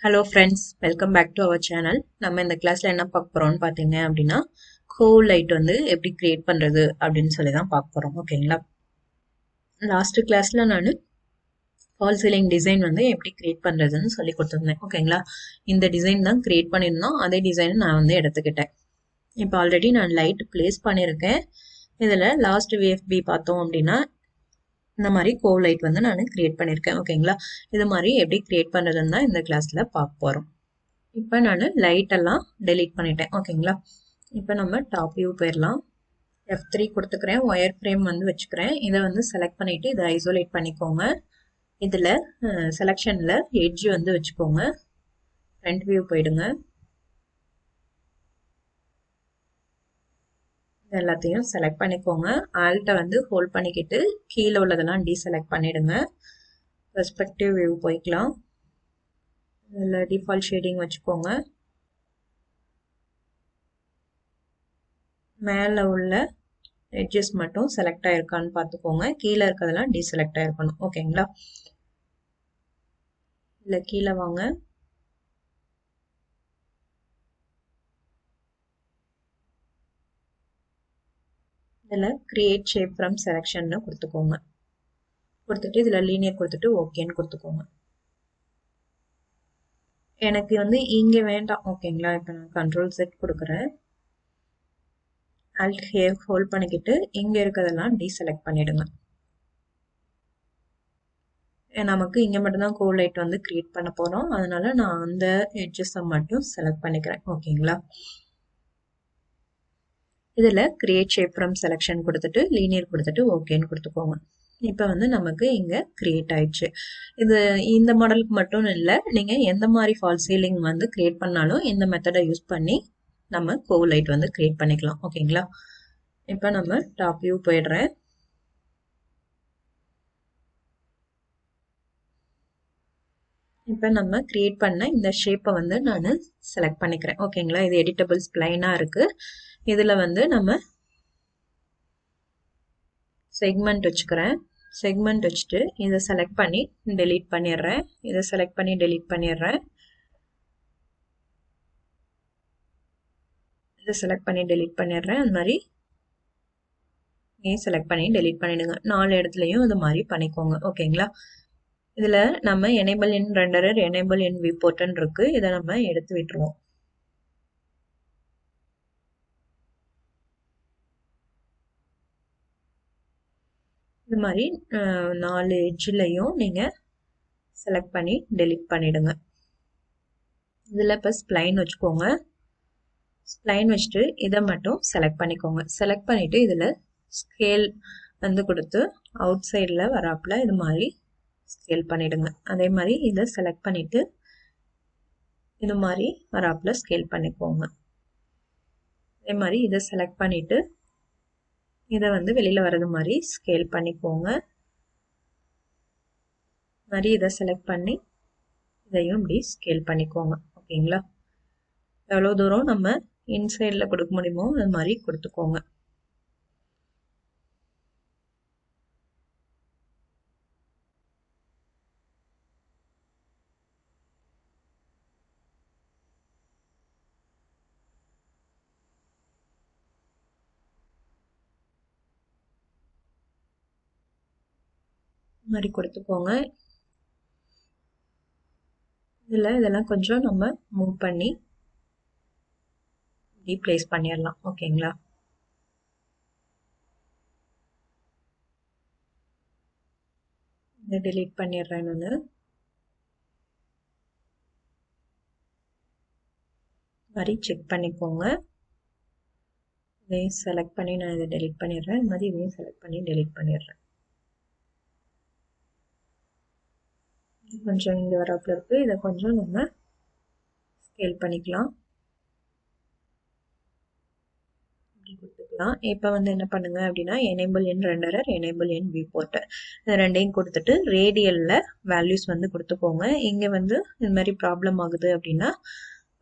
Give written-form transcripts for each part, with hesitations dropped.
Hello friends, welcome back to our channel. நம்ம இந்த கிளாஸ்ல என்ன பார்க்க போறோம்னு பாத்தீங்க அப்படின்னா Cove light வந்து எப்படி கிரியேட் பண்றது அப்படின்னு சொல்லி தான் பார்க்க போறோம். ஓகேங்களா? லாஸ்ட் கிளாஸ்ல நான் ஃபால் சீலிங் டிசைன் வந்து எப்படி கிரியேட் பண்றதுன்னு சொல்லி கொடுத்துருந்தேன். ஓகேங்களா? இந்த டிசைன் தான் கிரியேட் பண்ணியிருந்தோம். அதே டிசைன் நான் வந்து எடுத்துக்கிட்டேன். இப்போ ஆல்ரெடி நான் லைட் பிளேஸ் பண்ணியிருக்கேன். இதுல லாஸ்ட் VFB பார்த்தோம் அப்படின்னா இந்த மாதிரி Cove light வந்து நான் கிரியேட் பண்ணியிருக்கேன். ஓகேங்களா? இது மாதிரி எப்படி கிரியேட் பண்றதுன்னு தான் இந்த கிளாஸ்ல பார்க்க போறோம். இப்போ நான் லைட் எல்லாம் டெலீட் பண்ணிட்டேன். ஓகேங்களா? இப்போ நம்ம டாப் வியூ போயிடலாம். F3 கொடுத்துக்கிறேன். ஒயர் ஃப்ரேம் வந்து வச்சுக்கிறேன். இதை வந்து செலக்ட் பண்ணிட்டு இதை ஐசோலேட் பண்ணிக்கோங்க. இதுல செலெக்ஷன்ல எட்ஜ் வந்து வச்சுக்கோங்க. ஃப்ரண்ட் வியூ போயிடுங்க. எல்லாத்தையும் செலக்ட் பண்ணிக்கோங்க. ஆல்ட்டை வந்து ஹோல்ட் பண்ணிக்கிட்டு கீழே உள்ளதெல்லாம் டீசெலக்ட் பண்ணிடுங்க. பெர்ஸ்பெக்டிவ் வியூ போய்க்கலாம். இதில் டிஃபால்ட் ஷேடிங் வச்சுக்கோங்க. மேலே உள்ள எட்ஜஸ் மட்டும் செலக்ட் ஆயிருக்கான்னு பார்த்துக்கோங்க. கீழே இருக்கிறதெல்லாம் டீசெலக்ட் ஆயிருக்கணும். ஓகேங்களா? இல்லை கீழே வாங்க. இதில் கிரியேட் ஷேப் ஃப்ரம் செலெக்ஷன்னு கொடுத்துக்கோங்க. கொடுத்துட்டு இதில் லீனியர் கொடுத்துட்டு ஓகேன்னு கொடுத்துக்கோங்க. எனக்கு வந்து இங்கே வேண்டாம். ஓகேங்களா? இப்போ நான் கண்ட்ரோல் செட் கொடுக்குறேன். ஆல்ட் ஹோல்ட் பண்ணிக்கிட்டு இங்கே இருக்கிறதெல்லாம் டீசெலக்ட் பண்ணிடுங்க. நமக்கு இங்கே மட்டும்தான் Cove light வந்து கிரியேட் பண்ண போகிறோம். அதனால நான் அந்த எட்ஜஸை மட்டும் செலக்ட் பண்ணிக்கிறேன். ஓகேங்களா? இதில் கிரியேட் ஷேப் ஃப்ரம் செலெக்ஷன் கொடுத்துட்டு லீனியர் கொடுத்துட்டு ஓகேன்னு கொடுத்துக்கோங்க. இப்போ வந்து நமக்கு இங்கே கிரியேட் ஆயிடுச்சு. இது இந்த மாடலுக்கு மட்டும் இல்லை, நீங்கள் எந்த மாதிரி ஃபால் சீலிங் வந்து கிரியேட் பண்ணாலும் இந்த மெத்தடை யூஸ் பண்ணி நம்ம Cove light வந்து கிரியேட் பண்ணிக்கலாம். ஓகேங்களா? இப்போ நம்ம டாப் வியூ போயிடுறேன். இப்போ நம்ம கிரியேட் பண்ண இந்த ஷேப்பை வந்து நான் செலக்ட் பண்ணிக்கிறேன். ஓகேங்களா? இது எடிட்டபிள் ஸ்ப்ளைனாக இருக்கு. இதில் வந்து நம்ம செக்மெண்ட் வச்சுக்கிறேன். செக்மெண்ட் வச்சுட்டு இதை செலக்ட் பண்ணி டெலீட் பண்ணிடுறேன். இதை செலக்ட் பண்ணி டெலீட் பண்ணிடுறேன். இதை செலக்ட் பண்ணி டெலீட் பண்ணிடுறேன். அது மாதிரி செலக்ட் பண்ணி டெலீட் பண்ணிடுங்க. 4 இடத்துலையும் இது மாதிரி பண்ணிக்கோங்க. ஓகேங்களா? இதில் நம்ம எனேபிள் இன் ரெண்டரர், எனேபிள் இன் வியூபோர்ட்னு இருக்கு. இதை நம்ம எடுத்து விட்டுருவோம். இது மாதிரி 4 எட்ஜ்லையும் நீங்கள் செலக்ட் பண்ணி டெலீட் பண்ணிடுங்க. இதில் இப்போ ஸ்ப்ளைன் வச்சுக்கோங்க. ஸ்ப்ளைன் வச்சுட்டு இதை மட்டும் செலக்ட் பண்ணிக்கோங்க. செலக்ட் பண்ணிவிட்டு இதில் ஸ்கேல் வந்து கொடுத்து அவுட் சைடில் வராப்பில் இது மாதிரி ஸ்கேல் பண்ணிடுங்க. அதே மாதிரி இதை செலக்ட் பண்ணிவிட்டு இது மாதிரி வராப்பில் ஸ்கேல் பண்ணிக்கோங்க. அதே மாதிரி இதை செலக்ட் பண்ணிவிட்டு இதை வந்து வெளியில் வர்றது மாதிரி ஸ்கேல் பண்ணிக்கோங்க. மாதிரி இதை செலக்ட் பண்ணி இதையும் இப்படி ஸ்கேல் பண்ணிக்கோங்க. ஓகேங்களா? எவ்வளோ தூரம் நம்ம இன்சைடில் கொடுக்க முடியுமோ அது மாதிரி கொடுத்துக்கோங்க. மாதிரி கொடுத்துக்கோங்க. இதெல்லாம் கொஞ்சம் நம்ம மூவ் பண்ணி ரீப்ளேஸ் பண்ணிடலாம். ஓகேங்களா? இதை டெலீட் பண்ணிடுறேன். நான் மாதிரி செக் பண்ணிக்கோங்க. இதையும் செலக்ட் பண்ணி நான் இதை டெலீட் பண்ணிடுறேன். இது மாதிரி இதையும் செலக்ட் பண்ணி டெலீட் பண்ணிடுறேன். கொஞ்சம் இங்கே வராப்பில் இருக்கு. இதை கொஞ்சம் நம்ம ஸ்கேல் பண்ணிக்கலாம். கொடுத்துக்கலாம். இப்போ வந்து என்ன பண்ணுங்க அப்படின்னா எனேபிள் இன் ரெண்டரர், எனேபிள் இன் வியூபோர்ட் ரெண்டையும் கொடுத்துட்டு ரேடியல்ல வேல்யூஸ் வந்து கொடுத்துக்கோங்க. இங்க வந்து இது மாதிரி ப்ராப்ளம் ஆகுது அப்படின்னா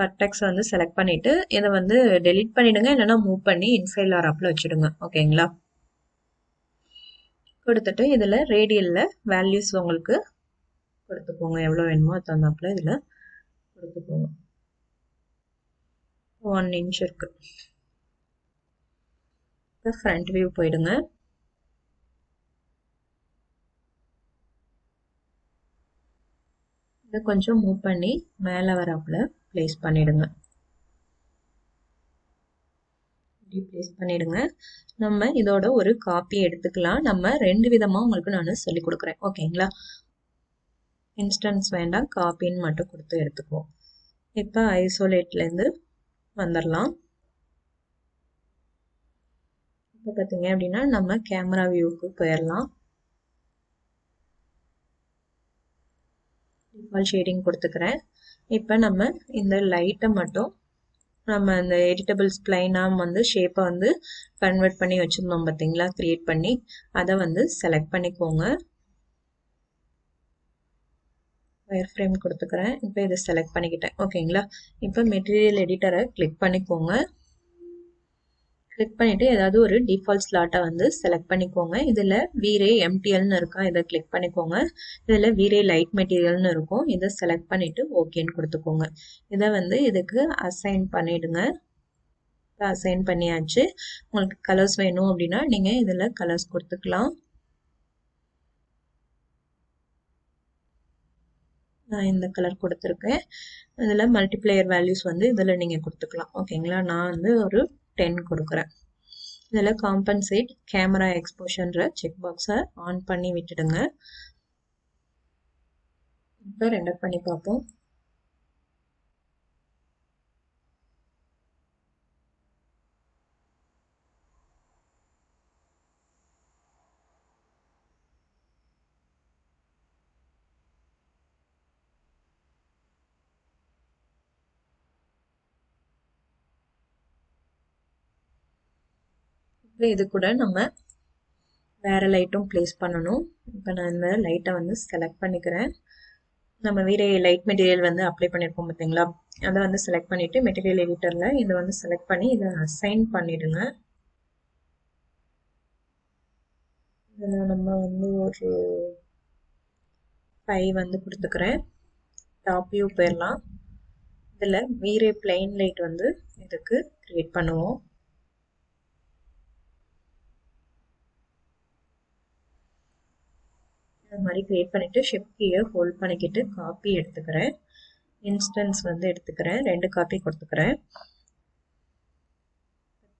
வர்டெக்ஸ் வந்து செலக்ட் பண்ணிட்டு இதை வந்து டெலீட் பண்ணிடுங்க. இல்லைன்னா மூவ் பண்ணி இன்சைட் வராப்பில் வச்சுடுங்க. ஓகேங்களா? கொடுத்துட்டு இதில் ரேடியல்ல வேல்யூஸ் உங்களுக்கு கொடுத்துக்கோங்க. எவ்வளோ வேணுமோ தந்தாப்புல இதில் கொடுத்துக்கோங்க. 1 inch இருக்கு. இப்போ ஃப்ரண்ட் வியூ போயிடுங்க. இதை கொஞ்சம் மூவ் பண்ணி மேலே வராப்புல பிளேஸ் பண்ணிடுங்க. இப்படி பிளேஸ் பண்ணிடுங்க. நம்ம இதோட ஒரு காப்பி எடுத்துக்கலாம். நம்ம 2 விதமா உங்களுக்கு நான் சொல்லி கொடுக்குறேன். ஓகேங்களா? இன்ஸ்டன்ஸ் வேண்டாம், காப்பின்னு மட்டும் கொடுத்து எடுத்துக்குவோம். இப்போ ஐசோலேட்லேருந்து வந்துடலாம். இப்போ பார்த்தீங்க அப்படின்னா நம்ம கேமரா வியூவுக்கு போயிடலாம். டிஃபால்ட் ஷேடிங் கொடுத்துக்கிறேன். இப்போ நம்ம இந்த லைட்டை மட்டும் நம்ம இந்த எடிட்டபிள் ஸ்ப்ளைனாக வந்து ஷேப்பை வந்து கன்வெர்ட் பண்ணி வச்சுருந்தோம் பார்த்தீங்களா, க்ரியேட் பண்ணி, அதை வந்து செலக்ட் பண்ணிக்கோங்க. வயர் ஃப்ரேம் கொடுத்துக்கிறேன். இப்போ இதை செலக்ட் பண்ணிக்கிட்டேன். ஓகேங்களா? இப்போ மெட்டீரியல் எடிட்டரை கிளிக் பண்ணிக்கோங்க. கிளிக் பண்ணிவிட்டு ஏதாவது ஒரு டிஃபால்ட் ஸ்லாட்டை வந்து செலக்ட் பண்ணிக்கோங்க. இதில் Vray MTLன்னு இருக்கா, இதை கிளிக் பண்ணிக்கோங்க. இதில் Vray லைட் மெட்டீரியல்னு இருக்கும், இதை செலக்ட் பண்ணிவிட்டு ஓகேன்னு கொடுத்துக்கோங்க. இதை வந்து இதுக்கு அசைன் பண்ணிவிடுங்க. அசைன் பண்ணியாச்சு. உங்களுக்கு கலர்ஸ் வேணும் அப்படின்னா நீங்கள் இதில் கலர்ஸ் கொடுத்துக்கலாம். நான் இந்த கலர் கொடுத்துருக்கேன். இதில் மல்டிப்ளையர் வேல்யூஸ் வந்து இதில் நீங்கள் கொடுத்துக்கலாம். ஓகேங்களா? நான் வந்து ஒரு 10 கொடுக்குறேன். இதில் காம்பன்சேட் கேமரா எக்ஸ்போஷன்ற செக் பாக்ஸை ஆன் பண்ணி விட்டுடுங்க. இப்போ ரெண்டர் பண்ணி பார்ப்போம். இப்போ இது கூட நம்ம வேற லைட்டும் பிளேஸ் பண்ணணும். இப்போ நான் இந்த லைட்டை வந்து செலக்ட் பண்ணிக்கிறேன். நம்ம வேற லைட் மெட்டீரியல் வந்து அப்ளை பண்ணியிருக்கோம் பார்த்தீங்களா, அதை வந்து செலக்ட் பண்ணிவிட்டு மெட்டீரியல் எடிட்டரில் இதை வந்து செலக்ட் பண்ணி இதை அசைன் பண்ணிவிடுங்க. இதில் நம்ம வந்து ஒரு 5 வந்து கொடுத்துக்கிறேன். டாப் வியூ போயிடலாம். இதில் Vray பிளைன் லைட் வந்து இதுக்கு கிரியேட் பண்ணுவோம். இந்த மாதிரி கிரியேட் பண்ணிவிட்டு ஷிஃப்ட் கீயை ஹோல்ட் பண்ணிக்கிட்டு காப்பி எடுத்துக்கிறேன். இன்ஸ்டன்ஸ் வந்து எடுத்துக்கிறேன், 2 காப்பி கொடுத்துக்கிறேன்.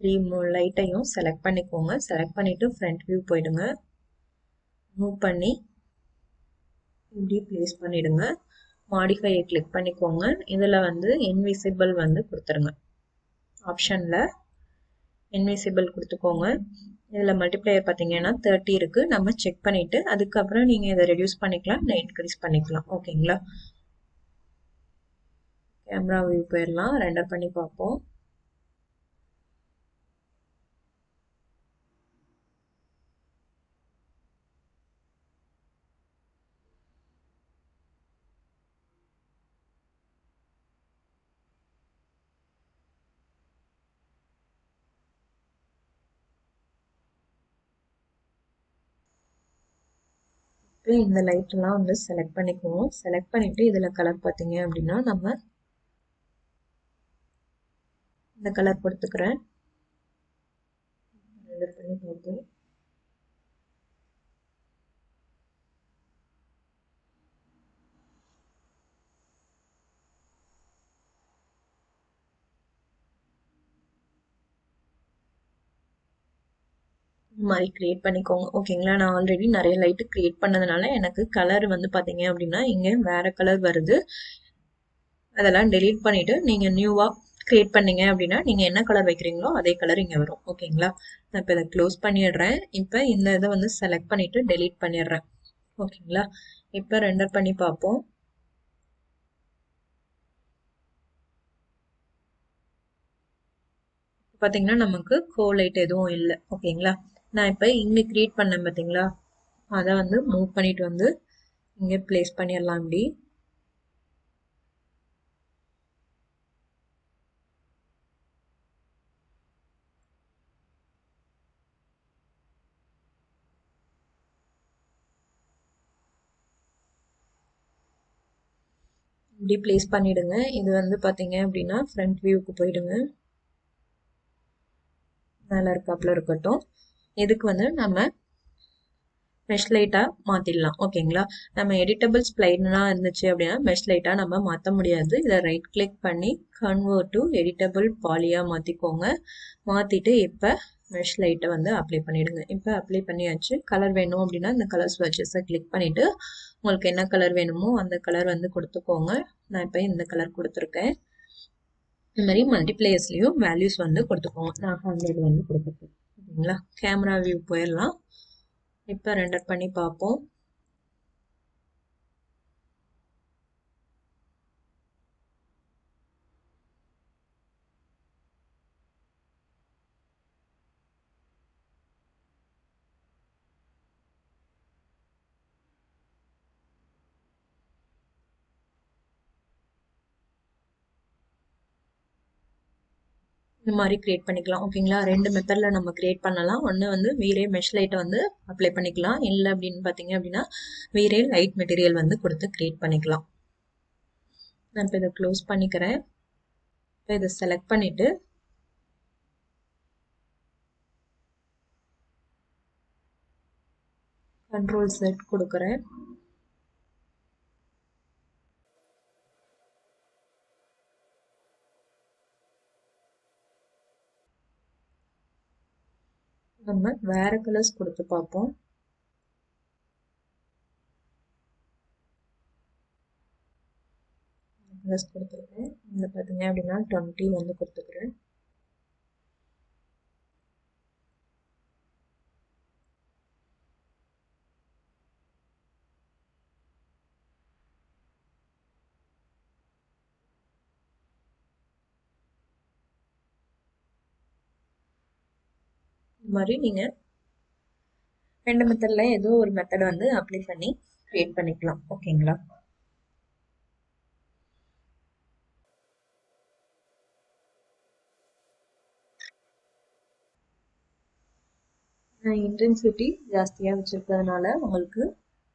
3 லைட்டையும் செலக்ட் பண்ணிக்கோங்க. செலக்ட் பண்ணிவிட்டு ஃப்ரண்ட் வியூ போயிடுங்க. மூவ் பண்ணி இப்படி பிளேஸ் பண்ணிடுங்க. மாடிஃபையை கிளிக் பண்ணிக்கோங்க. இதில் வந்து இன்விசிபிள் வந்து கொடுத்துருங்க. ஆப்ஷனில் இன்விசிபிள் கொடுத்துக்கோங்க. இதில் மல்டிப்ளையர் பார்த்தீங்கன்னா 30 இருக்குது. நம்ம செக் பண்ணிவிட்டு அதுக்கப்புறம் நீங்கள் இதை ரெடியூஸ் பண்ணிக்கலாம், இல்லை இன்க்ரீஸ் பண்ணிக்கலாம். ஓகேங்களா? கேமரா வியூ போயிடலாம். ரெண்டர் பண்ணி பார்ப்போம். இப்போ இந்த லைட்டெல்லாம் வந்து செலக்ட் பண்ணிக்குவோம். செலக்ட் பண்ணிவிட்டு இதில் கலர் பார்த்தீங்க அப்படின்னா நம்ம இந்த கலர் கொடுத்துக்கிறேன். ரெண்டர் பண்ணி பார்ப்போம். இந்த மாதிரி கிரியேட் பண்ணிக்கோங்க. ஓகேங்களா? நான் ஆல்ரெடி நிறைய லைட்டு கிரியேட் பண்ணதுனால எனக்கு கலர் வந்து பார்த்தீங்க அப்படின்னா இங்கே வேற கலர் வருது. அதெல்லாம் டெலீட் பண்ணிவிட்டு நீங்கள் நியூவாக கிரியேட் பண்ணீங்க அப்படின்னா நீங்கள் என்ன கலர் வைக்கிறீங்களோ அதே கலர் இங்கே வரும். ஓகேங்களா? நான் இப்போ இதை க்ளோஸ் பண்ணிடுறேன். இப்போ இந்த இதை வந்து செலக்ட் பண்ணிவிட்டு டெலீட் பண்ணிடுறேன். ஓகேங்களா? இப்போ ரெண்டர் பண்ணி பார்ப்போம். பார்த்தீங்கன்னா நமக்கு கோவ் லைட் எதுவும் இல்லை. ஓகேங்களா? நான் இப்போ இங்கே கிரியேட் பண்ணேன் பார்த்தீங்களா, அதை வந்து மூவ் பண்ணிட்டு வந்து இங்கே பிளேஸ் பண்ணிடலாம். இப்படி இப்படி பிளேஸ் பண்ணிடுங்க. இது வந்து பார்த்தீங்க அப்படின்னா ஃப்ரண்ட் வியூக்கு போயிடுங்க. மேலே இருக்காப்புல இருக்கட்டும். இதுக்கு வந்து நம்ம மெஷ் லைட்டாக மாற்றிடலாம். ஓகேங்களா? நம்ம எடிட்டபிள் ஸ்ப்ளைனாக இருந்துச்சு அப்படின்னா மெஷ் லைட்டாக நம்ம மாற்ற முடியாது. இதை ரைட் கிளிக் பண்ணி கன்வெர்ட் டு எடிட்டபிள் பாலியாக மாற்றிக்கோங்க. மாற்றிட்டு இப்போ மெஷ் லைட்டை வந்து அப்ளை பண்ணிவிடுங்க. இப்போ அப்ளை பண்ணியாச்சு. கலர் வேணும் அப்படின்னா இந்த கலர் ஸ்வட்சஸை கிளிக் பண்ணிவிட்டு உங்களுக்கு என்ன கலர் வேணுமோ அந்த கலர் வந்து கொடுத்துக்கோங்க. நான் இப்போ இந்த கலர் கொடுத்துருக்கேன். இந்த மாதிரி மல்டிப்ளேயர்ஸ்லேயும் வேல்யூஸ் வந்து கொடுத்துக்கோங்க. நான் 100 வந்து கொடுத்துருக்கேன். ஓகேங்களா? கேமரா வியூ போயிடலாம். இப்போ ரெண்டர் பண்ணி பார்ப்போம். இந்த மாதிரி கிரியேட் பண்ணிக்கலாம். ஓகேங்களா? ரெண்டு மெத்தடில் நம்ம கிரியேட் பண்ணலாம். ஒன்று வந்து வீரே மெஷ் லைட்டை வந்து அப்ளை பண்ணிக்கலாம். இல்லை அப்படின்னு பார்த்தீங்க அப்படின்னா வீரே லைட் மெட்டீரியல் வந்து கொடுத்து கிரியேட் பண்ணிக்கலாம். நான் இப்போ இதை க்ளோஸ் பண்ணிக்கிறேன். இப்போ இதை செலக்ட் பண்ணிவிட்டு கண்ட்ரோல் செட் கொடுக்குறேன். நம்ம வேற கலர்ஸ் கொடுத்து பார்ப்போம். கலர்ஸ் கொடுத்துருக்கேன். இதில் பார்த்தீங்க அப்படின்னா 20 வந்து கொடுத்துக்கிறேன். இந்த மாதிரி நீங்கள் ரெண்டு மெத்தடில் ஏதோ ஒரு மெத்தட் வந்து அப்ளை பண்ணி கிரியேட் பண்ணிக்கலாம். ஓகேங்களா? இன்டென்சிட்டி ஜாஸ்தியாக வச்சுருக்கிறதுனால உங்களுக்கு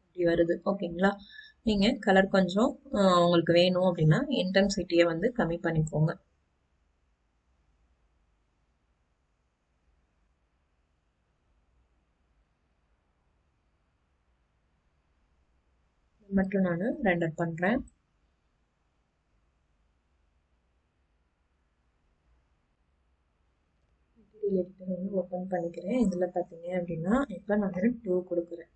இப்படி வருது. ஓகேங்களா? நீங்கள் கலர் கொஞ்சம் உங்களுக்கு வேணும் அப்படின்னா இன்டென்சிட்டியை வந்து கம்மி பண்ணிக்கோங்க. மட்டும் நான் ரெண்டர் பண்ணுறேன். எடிட்டர் வந்து ஓப்பன் பண்ணிக்கிறேன். இதில் பார்த்தீங்க அப்படின்னா இப்போ நான் 2 கொடுக்குறேன்.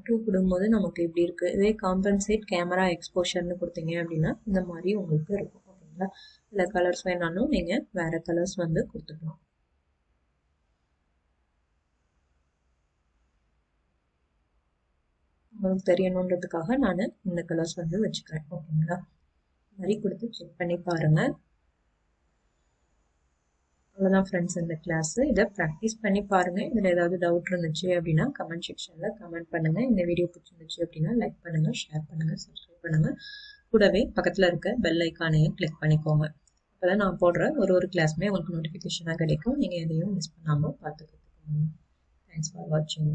டூ கொடுக்கும்போது நமக்கு இப்படி இருக்குது. இதே காம்பன்சேட் கேமரா எக்ஸ்போஷர்னு கொடுத்தீங்க அப்படின்னா இந்த மாதிரி உங்களுக்கு இருக்கும். ஓகேங்களா? இல்லை கலர்ஸ் வேணாலும் நீங்கள் வேறு கலர்ஸ் வந்து கொடுத்துக்கலாம். உங்களுக்கு தெரியணுன்றதுக்காக நான் இந்த கலர்ஸ் வந்து வச்சுக்கிறேன். ஓகேங்களா? இந்த மாதிரி கொடுத்து செக் பண்ணி பாருங்கள். அவ்வளோதான் ஃப்ரெண்ட்ஸ் இந்த கிளாஸ். இதை ப்ராக்டிஸ் பண்ணி பாருங்கள். இதில் ஏதாவது டவுட் இருந்துச்சு அப்படின்னா கமெண்ட் செக்ஷனில் கமெண்ட் பண்ணுங்கள். இந்த வீடியோ பிடிச்சிருந்துச்சு அப்படின்னா லைக் பண்ணுங்கள், ஷேர் பண்ணுங்கள், சப்ஸ்கிரைப் பண்ணுங்கள். கூடவே பக்கத்தில் இருக்க பெல் ஐக்கானையும் கிளிக் பண்ணிக்கோங்க. அப்போ தான் நான் போடுற ஒரு கிளாஸுமே உங்களுக்கு நோட்டிஃபிகேஷனாக கிடைக்கும். நீங்கள் எதையும் மிஸ் பண்ணாமல் பார்த்துக்கிட்டு. தேங்க்ஸ் ஃபார் வாட்சிங்.